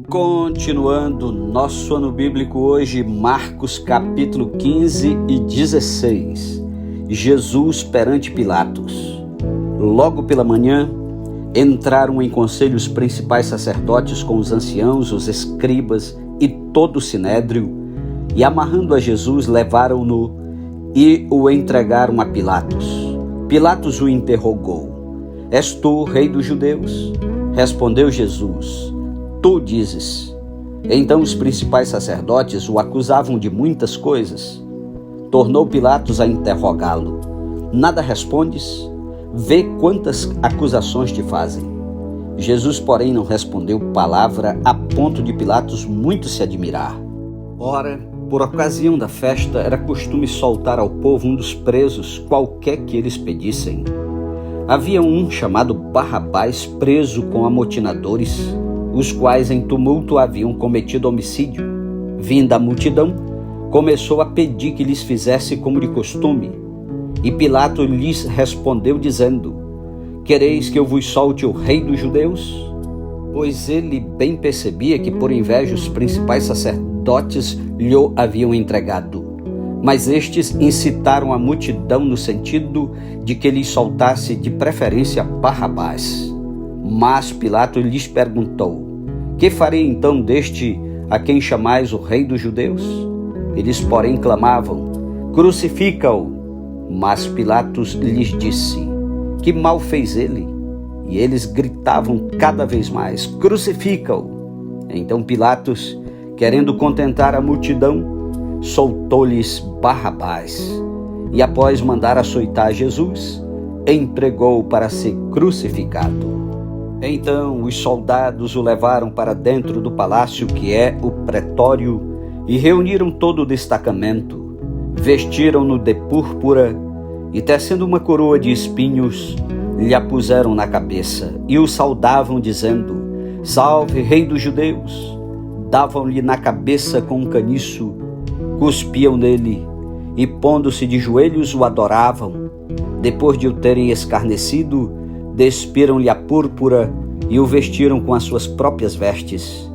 Continuando nosso ano bíblico hoje, Marcos capítulo 15 e 16. Jesus perante Pilatos. Logo pela manhã, entraram em conselho os principais sacerdotes com os anciãos, os escribas e todo o sinédrio, e amarrando a Jesus, levaram-no e o entregaram a Pilatos. Pilatos o interrogou: És tu, rei dos judeus? Respondeu Jesus: Tu dizes. Então os principais sacerdotes o acusavam de muitas coisas. Tornou Pilatos a interrogá-lo: Nada respondes? Vê quantas acusações te fazem. Jesus, porém, não respondeu palavra, a ponto de Pilatos muito se admirar. Ora, por ocasião da festa, era costume soltar ao povo um dos presos, qualquer que eles pedissem. Havia um chamado Barrabás preso com amotinadores, os quais em tumulto haviam cometido homicídio. Vinda a multidão, começou a pedir que lhes fizesse como de costume. E Pilatos lhes respondeu dizendo: Quereis que eu vos solte o rei dos judeus? Pois ele bem percebia que por inveja os principais sacerdotes lhe haviam entregado. Mas estes incitaram a multidão no sentido de que lhes soltasse de preferência Barrabás. Mas Pilatos lhes perguntou: Que farei então deste a quem chamais o rei dos judeus? Eles, porém, clamavam: Crucifica-o! Mas Pilatos lhes disse: Que mal fez ele? E eles gritavam cada vez mais: Crucifica-o! Então Pilatos, querendo contentar a multidão, soltou-lhes Barrabás, e após mandar açoitar Jesus, entregou-o para ser crucificado. Então os soldados o levaram para dentro do palácio, que é o pretório, e reuniram todo o destacamento. Vestiram-no de púrpura e, tecendo uma coroa de espinhos, lhe a puseram na cabeça e o saudavam, dizendo: Salve, rei dos judeus! Davam-lhe na cabeça com um caniço, cuspiam nele e, pondo-se de joelhos, o adoravam. Depois de o terem escarnecido, despiram-lhe a púrpura e o vestiram com as suas próprias vestes.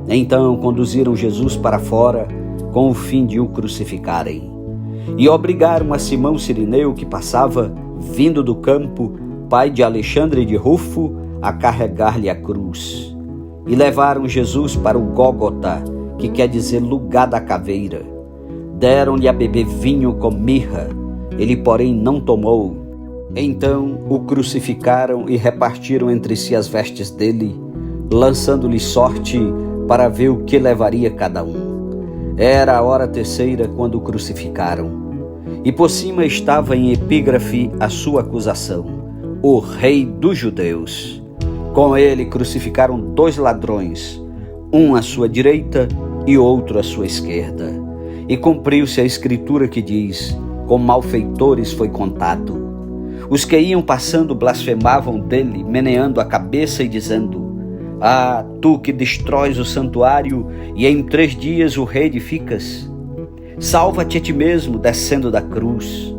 Então conduziram Jesus para fora com o fim de o crucificarem. E obrigaram a Simão Cirineu, que passava, vindo do campo, pai de Alexandre e de Rufo, a carregar-lhe a cruz. E levaram Jesus para o Gólgota, que quer dizer lugar da caveira. Deram-lhe a beber vinho com mirra, ele, porém, não tomou. Então o crucificaram e repartiram entre si as vestes dele, lançando-lhe sorte para ver o que levaria cada um. Era a hora terceira quando o crucificaram, e por cima estava em epígrafe a sua acusação: O rei dos judeus. Com ele crucificaram 2 ladrões, um à sua direita e outro à sua esquerda. E cumpriu-se a escritura que diz: Com malfeitores foi contado. Os que iam passando blasfemavam dele, meneando a cabeça e dizendo: Ah, tu que destróis o santuário e em 3 dias o reedificas, salva-te a ti mesmo, descendo da cruz.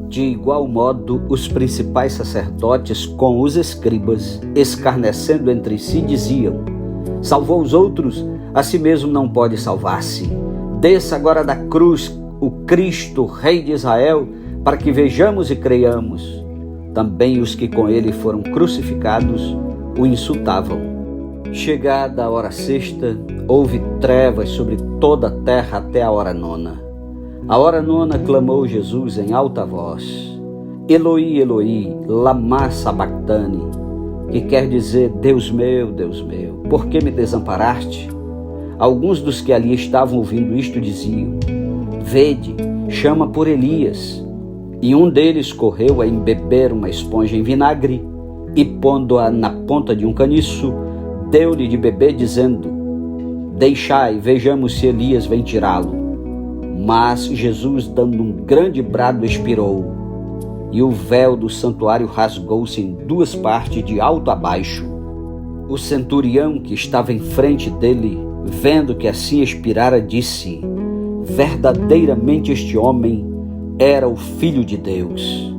De igual modo, os principais sacerdotes com os escribas, escarnecendo entre si, diziam: Salvou os outros, a si mesmo não pode salvar-se. Desça agora da cruz o Cristo, Rei de Israel, para que vejamos e creiamos. Também os que com ele foram crucificados o insultavam. Chegada a hora sexta, houve trevas sobre toda a terra até a hora nona. A hora nona clamou Jesus em alta voz: Eloi, Eloi, lama sabactani, que quer dizer: Deus meu, por que me desamparaste? Alguns dos que ali estavam ouvindo isto diziam: Vede, chama por Elias. E um deles correu a embeber uma esponja em vinagre e, pondo-a na ponta de um caniço, deu-lhe de beber, dizendo: Deixai, vejamos se Elias vem tirá-lo. Mas Jesus, dando um grande brado, expirou, e o véu do santuário rasgou-se em 2 partes, de alto a baixo. O centurião que estava em frente dele, vendo que assim expirara, disse: Verdadeiramente este homem era o Filho de Deus.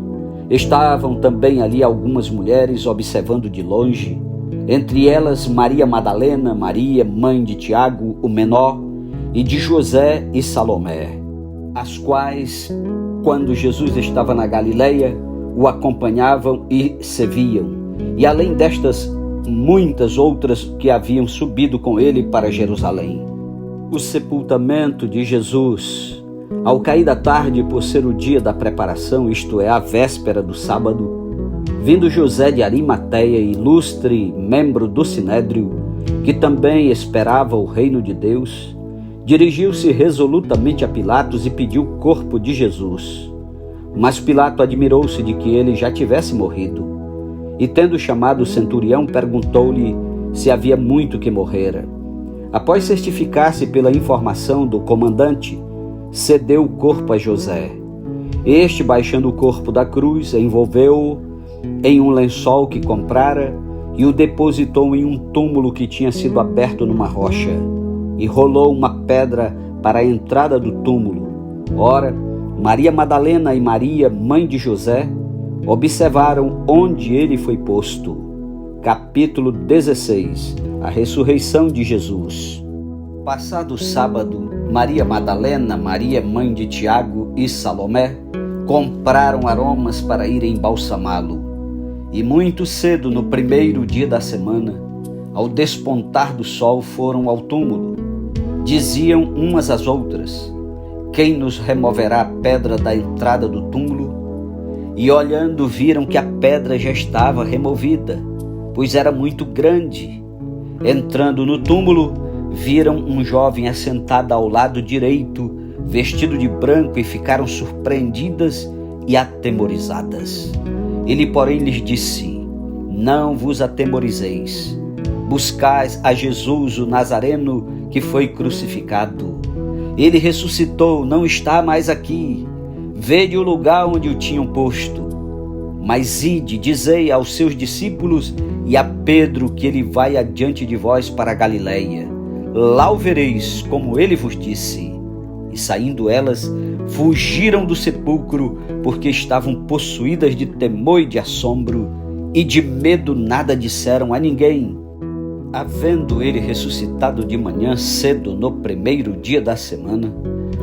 Estavam também ali algumas mulheres observando de longe, entre elas Maria Madalena, Maria, mãe de Tiago, o menor, e de José e Salomé, as quais, quando Jesus estava na Galileia, o acompanhavam e serviam, e além destas, muitas outras que haviam subido com ele para Jerusalém. O sepultamento de Jesus. Ao cair da tarde, por ser o dia da preparação, isto é, a véspera do sábado, vindo José de Arimateia, ilustre membro do Sinédrio, que também esperava o reino de Deus, dirigiu-se resolutamente a Pilatos e pediu o corpo de Jesus. Mas Pilato admirou-se de que ele já tivesse morrido, e tendo chamado o centurião, perguntou-lhe se havia muito que morrera. Após certificar-se pela informação do comandante, cedeu o corpo a José. Este, baixando o corpo da cruz, envolveu-o em um lençol que comprara e o depositou em um túmulo que tinha sido aberto numa rocha, e rolou uma pedra para a entrada do túmulo. Ora, Maria Madalena e Maria, mãe de José, observaram onde ele foi posto. Capítulo 16. A ressurreição de Jesus. Passado o sábado, Maria Madalena, Maria, mãe de Tiago e Salomé, compraram aromas para irem embalsamá-lo. E muito cedo, no primeiro dia da semana, ao despontar do sol, foram ao túmulo. Diziam umas às outras: quem nos removerá a pedra da entrada do túmulo? E olhando, viram que a pedra já estava removida, pois era muito grande. Entrando no túmulo, viram um jovem assentado ao lado direito, vestido de branco, e ficaram surpreendidas e atemorizadas. Ele, porém, lhes disse: não vos atemorizeis. Buscais a Jesus, o Nazareno, que foi crucificado. Ele ressuscitou, não está mais aqui. Vede o lugar onde o tinham posto. Mas ide, dizei aos seus discípulos e a Pedro que ele vai adiante de vós para a Galileia. Lá o vereis, como ele vos disse. E saindo elas, fugiram do sepulcro, porque estavam possuídas de temor e de assombro, e de medo nada disseram a ninguém. Havendo ele ressuscitado de manhã cedo, no primeiro dia da semana,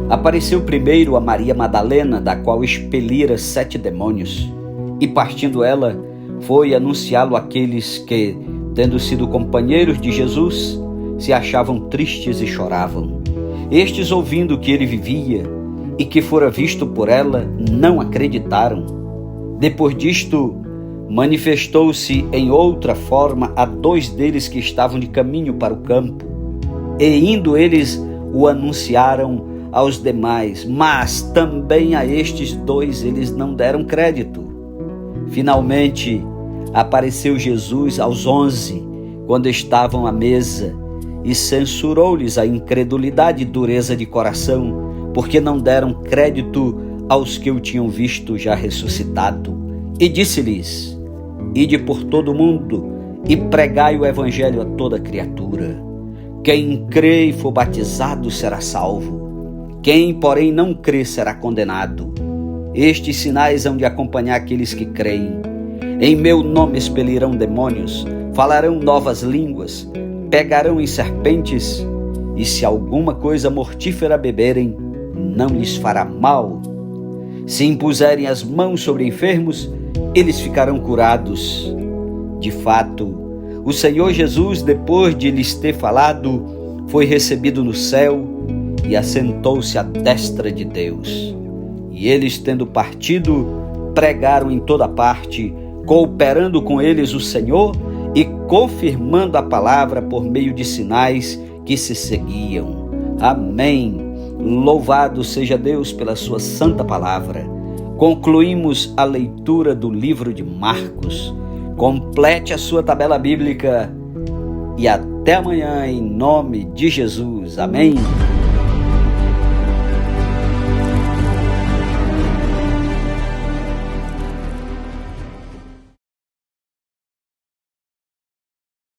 apareceu primeiro a Maria Madalena, da qual expelira 7 demônios, e partindo ela, foi anunciá-lo àqueles que, tendo sido companheiros de Jesus, se achavam tristes e choravam. Estes, ouvindo que ele vivia e que fora visto por ela, não acreditaram. Depois disto, manifestou-se em outra forma a 2 deles que estavam de caminho para o campo, e indo eles o anunciaram aos demais, mas também a estes 2 eles não deram crédito. Finalmente, apareceu Jesus aos 11, quando estavam à mesa, e censurou-lhes a incredulidade e dureza de coração, porque não deram crédito aos que o tinham visto já ressuscitado. E disse-lhes: ide por todo o mundo e pregai o evangelho a toda criatura. Quem crê e for batizado será salvo. Quem, porém, não crê será condenado. Estes sinais hão de acompanhar aqueles que creem. Em meu nome expelirão demônios, falarão novas línguas, pegarão em serpentes, e se alguma coisa mortífera beberem, não lhes fará mal. Se impuserem as mãos sobre enfermos, eles ficarão curados. De fato, o Senhor Jesus, depois de lhes ter falado, foi recebido no céu e assentou-se à destra de Deus. E eles, tendo partido, pregaram em toda parte, cooperando com eles o Senhor e confirmando a palavra por meio de sinais que se seguiam. Amém. Louvado seja Deus pela sua santa palavra. Concluímos a leitura do livro de Marcos. Complete a sua tabela bíblica e até amanhã, em nome de Jesus. Amém.